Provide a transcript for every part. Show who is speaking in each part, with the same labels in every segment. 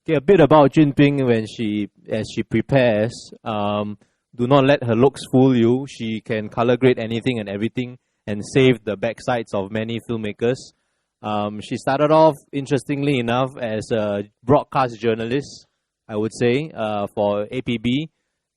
Speaker 1: Okay, a bit about Junbin as she prepares. Do not let her looks fool you. She can color grade anything and everything and save the backsides of many filmmakers. She started off, interestingly enough, as a broadcast journalist, I would say, for APB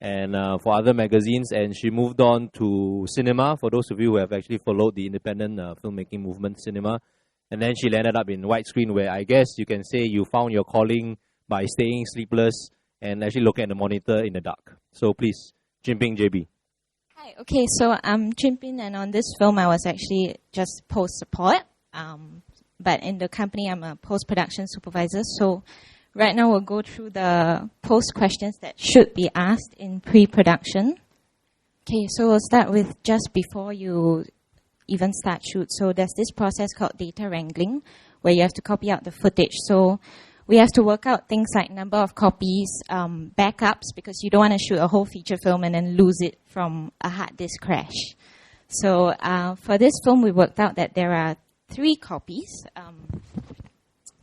Speaker 1: and for other magazines, and she moved on to cinema, for those of you who have actually followed the independent filmmaking movement, cinema. And then she landed up in widescreen, where I guess you can say you found your calling by staying sleepless and actually looking at the monitor in the dark. So please, Junbin JB.
Speaker 2: Hi, okay, so I'm Junbin, and on this film I was actually just post-support. But in the company I'm a post-production supervisor. So right now we'll go through the post questions that should be asked in pre-production. Okay, so we'll start with just before you even start shoot. So there's this process called data wrangling, where you have to copy out the footage. So we have to work out things like number of copies, backups, because you don't want to shoot a whole feature film and then lose it from a hard disk crash. So for this film, we worked out that there are 3 copies.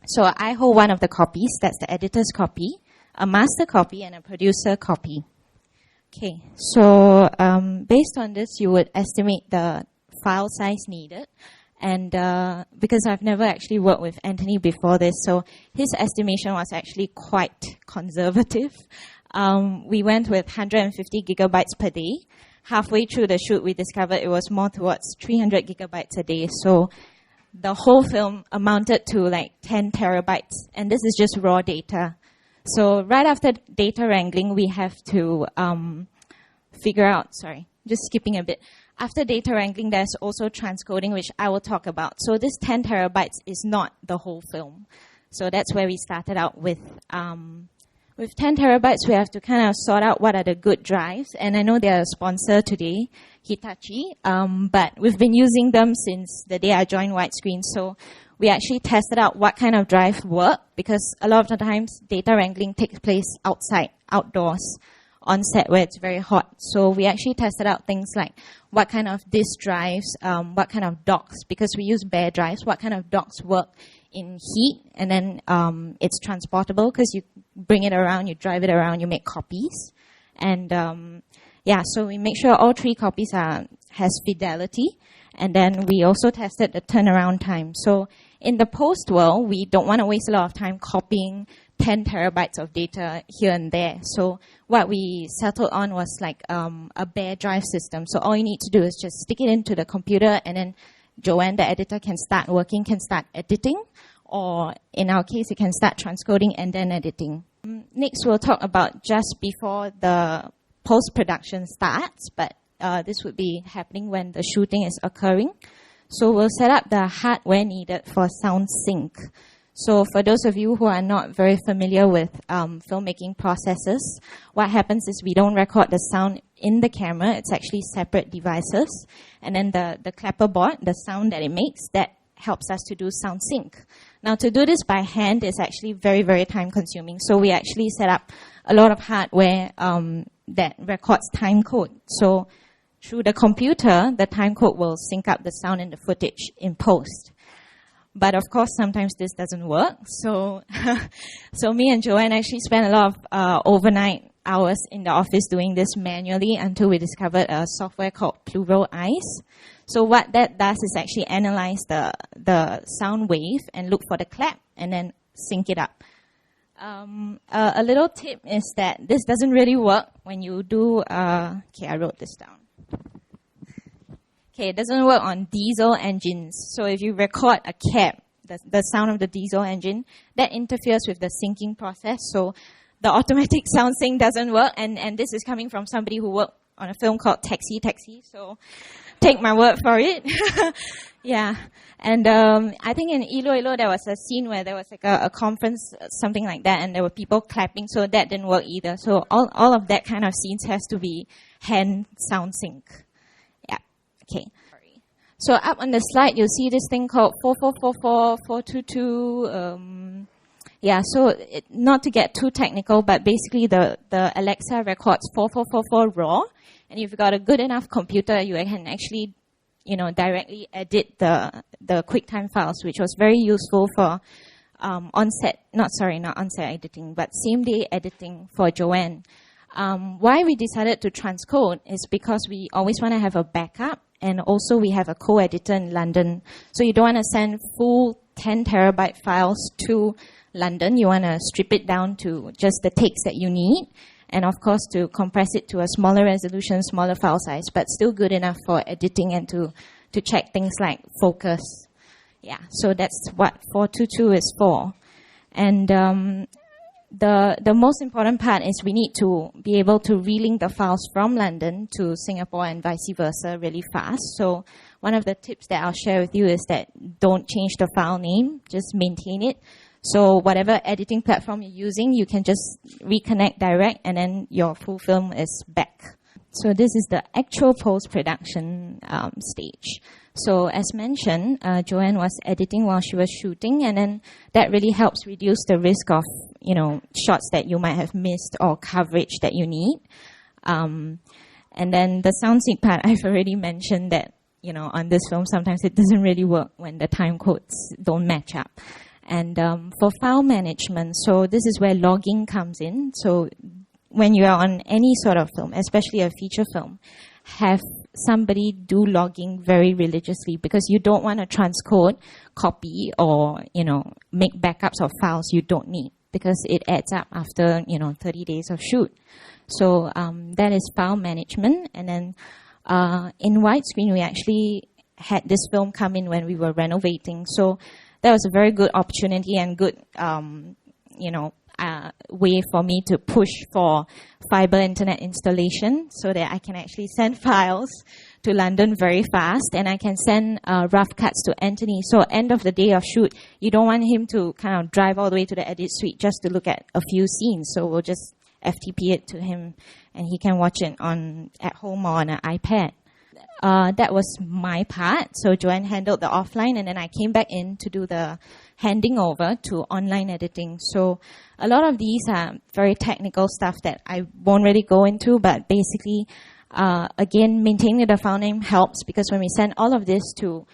Speaker 2: So I hold one of the copies, that's the editor's copy, a master copy, and a producer copy. Okay, so based on this, you would estimate the file size needed. And because I've never actually worked with Anthony before this, so his estimation was actually quite conservative. We went with 150 gigabytes per day. Halfway through the shoot, we discovered it was more towards 300 gigabytes a day. So the whole film amounted to like 10 terabytes. And this is just raw data. So right after data wrangling, we have to figure out, sorry, just skipping a bit. After data wrangling, there's also transcoding, which I will talk about. So this 10 terabytes is not the whole film. So that's where we started out with. With 10 terabytes, we have to kind of sort out what are the good drives. And I know they're a sponsor today, Hitachi, but we've been using them since the day I joined Widescreen. So we actually tested out what kind of drive work, because a lot of the times data wrangling takes place outside, outdoors, on set where it's very hot. So we actually tested out things like what kind of disk drives, what kind of docks, because we use bare drives, what kind of docks work in heat, and then it's transportable because you bring it around, you drive it around, you make copies. And yeah, so we make sure all 3 copies has fidelity. And then we also tested the turnaround time. So in the post world, we don't want to waste a lot of time copying 10 terabytes of data here and there. So what we settled on was like a bare drive system. So all you need to do is just stick it into the computer, and then Joanne, the editor, can start working, can start editing, or in our case, you can start transcoding and then editing. Next, we'll talk about just before the post-production starts, but this would be happening when the shooting is occurring. So we'll set up the hardware needed for sound sync. So for those of you who are not very familiar with filmmaking processes, what happens is we don't record the sound in the camera. It's actually separate devices. And then the clapper board, the sound that it makes, that helps us to do sound sync. Now, to do this by hand is actually very, very time consuming. So we actually set up a lot of hardware that records time code. So through the computer, the time code will sync up the sound and the footage in post. But of course, sometimes this doesn't work. So, so me and Joanne actually spent a lot of overnight hours in the office doing this manually until we discovered a software called Plural Eyes. So what that does is actually analyze the sound wave and look for the clap and then sync it up. A little tip is that this doesn't really work when you do, okay, I wrote this down. Okay, it doesn't work on diesel engines. So if you record a cab, the sound of the diesel engine, that interferes with the syncing process. So the automatic sound sync doesn't work. And this is coming from somebody who worked on a film called Taxi. So take my word for it. Yeah. And I think in ILO ILO there was a scene where there was like a conference, something like that, and there were people clapping. So that didn't work either. So all of that kind of scenes has to be hand sound sync. Okay. So up on the slide, you'll see this thing called 4444, 422. Yeah, so not to get too technical, but basically the Alexa records 4444 raw. And if you've got a good enough computer, you can actually, directly edit the QuickTime files, which was very useful for not on-set editing, but same-day editing for Joanne. Why we decided to transcode is because we always want to have a backup, and also we have a co-editor in London. So you don't want to send full 10 terabyte files to London. You want to strip it down to just the takes that you need, and of course to compress it to a smaller resolution, smaller file size, but still good enough for editing and to check things like focus. Yeah, so that's what 422 is for. And the most important part is we need to be able to relink the files from London to Singapore and vice versa really fast. So one of the tips that I'll share with you is that don't change the file name, just maintain it. So whatever editing platform you're using, you can just reconnect direct and then your full film is back. So this is the actual post-production stage. So as mentioned, Joanne was editing while she was shooting, and then that really helps reduce the risk of, shots that you might have missed or coverage that you need. And then the sound sync part, I've already mentioned that, on this film, sometimes it doesn't really work when the time codes don't match up. And for file management, so this is where logging comes in. So when you are on any sort of film, especially a feature film, have somebody do logging very religiously, because you don't want to transcode, copy, or, make backups of files you don't need, because it adds up after, 30 days of shoot. So that is file management. And then in widescreen, we actually had this film come in when we were renovating. So that was a very good opportunity and good, way for me to push for fiber internet installation so that I can actually send files to London very fast, and I can send rough cuts to Anthony. So end of the day of shoot, you don't want him to kind of drive all the way to the edit suite just to look at a few scenes. So we'll just FTP it to him and he can watch it at home or on an iPad. That was my part. So Joanne handled the offline, and then I came back in to do the handing over to online editing. So a lot of these are very technical stuff that I won't really go into, but basically, again, maintaining the file name helps, because when we send all of this to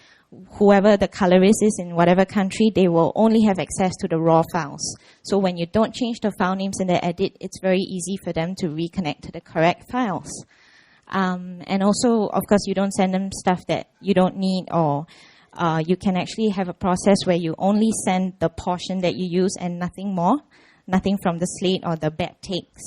Speaker 2: whoever the colorist is in whatever country, they will only have access to the raw files. So when you don't change the file names in the edit, it's very easy for them to reconnect to the correct files. And also, of course, you don't send them stuff that you don't need, or you can actually have a process where you only send the portion that you use and nothing more, nothing from the slate or the bad takes.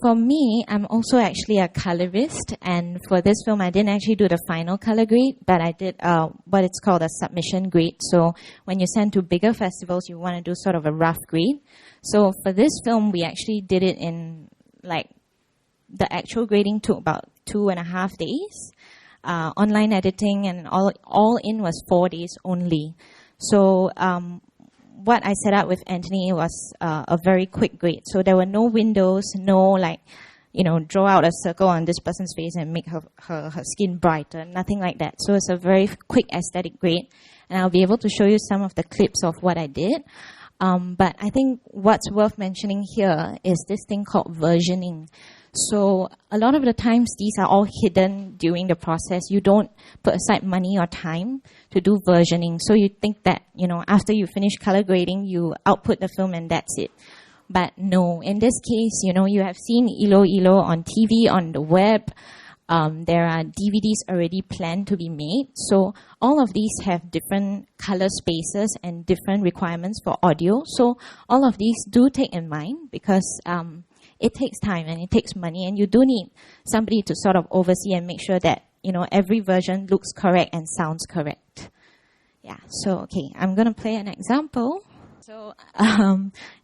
Speaker 2: For me, I'm also actually a colorist, and for this film, I didn't actually do the final color grade, but I did what it's called a submission grade. So when you send to bigger festivals, you want to do sort of a rough grade. So for this film, we actually did it in, the actual grading took about 2.5 days. Online editing and all in was 4 days only. So what I set up with Anthony was a very quick grade. So there were no windows, no draw out a circle on this person's face and make her skin brighter, nothing like that. So it's a very quick aesthetic grade, and I'll be able to show you some of the clips of what I did. But I think what's worth mentioning here is this thing called versioning. So a lot of the times, these are all hidden during the process. You don't put aside money or time to do versioning. So you think that, after you finish color grading, you output the film and that's it. But no, in this case, you have seen ILO ILO on TV, on the web. There are DVDs already planned to be made. So all of these have different color spaces and different requirements for audio. So all of these do take in mind, because it takes time and it takes money, and you do need somebody to sort of oversee and make sure that, every version looks correct and sounds correct. Yeah, so, okay, I'm going to play an example. So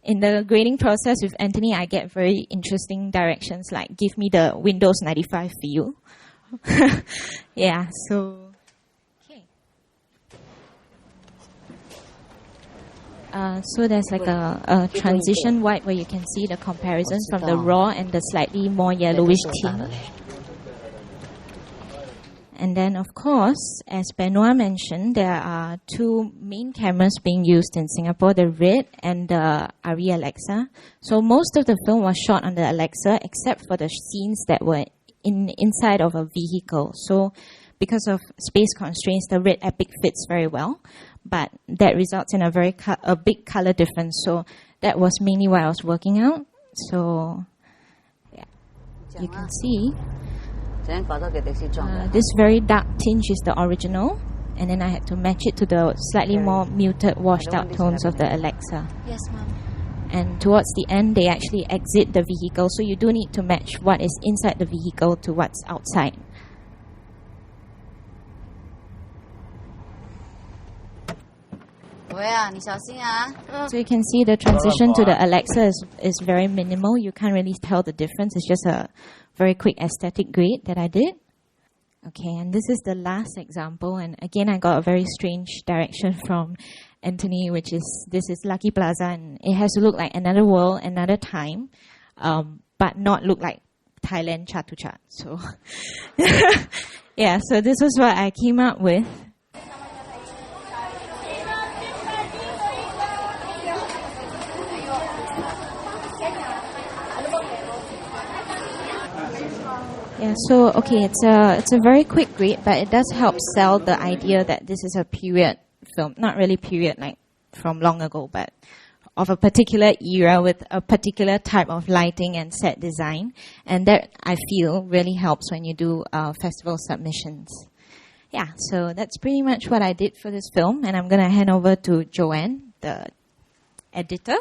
Speaker 2: in the grading process with Anthony, I get very interesting directions, like give me the Windows 95 view. Yeah, so, okay. So there's like a transition white where you can see the comparisons from the raw and the slightly more yellowish tint. And then, of course, as Benoit mentioned, there are two main cameras being used in Singapore, the Red and the Arri Alexa. So most of the film was shot on the Alexa, except for the scenes that were inside of a vehicle. So because of space constraints, the Red Epic fits very well. but that results in a big color difference. So that was mainly what I was working out. So yeah, you can see this very dark tinge is the original, and then I had to match it to the slightly more muted, washed out tones of the Alexa.
Speaker 3: Yes, ma'am.
Speaker 2: And towards the end, they actually exit the vehicle, so you do need to match what is inside the vehicle to what's outside. So you can see the transition to the Alexa is very minimal. You can't really tell the difference. It's just a very quick aesthetic grade that I did. Okay, and this is the last example. And again, I got a very strange direction from Anthony, which is, this is Lucky Plaza, and it has to look like another world, another time, but not look like Thailand Chatuchat. So, yeah, so this was what I came up with. Yeah, so okay, it's a very quick grade, but it does help sell the idea that this is a period film. Not really period like from long ago, but of a particular era with a particular type of lighting and set design. And that, I feel, really helps when you do festival submissions. Yeah, so that's pretty much what I did for this film, and I'm going to hand over to Joanne, the editor.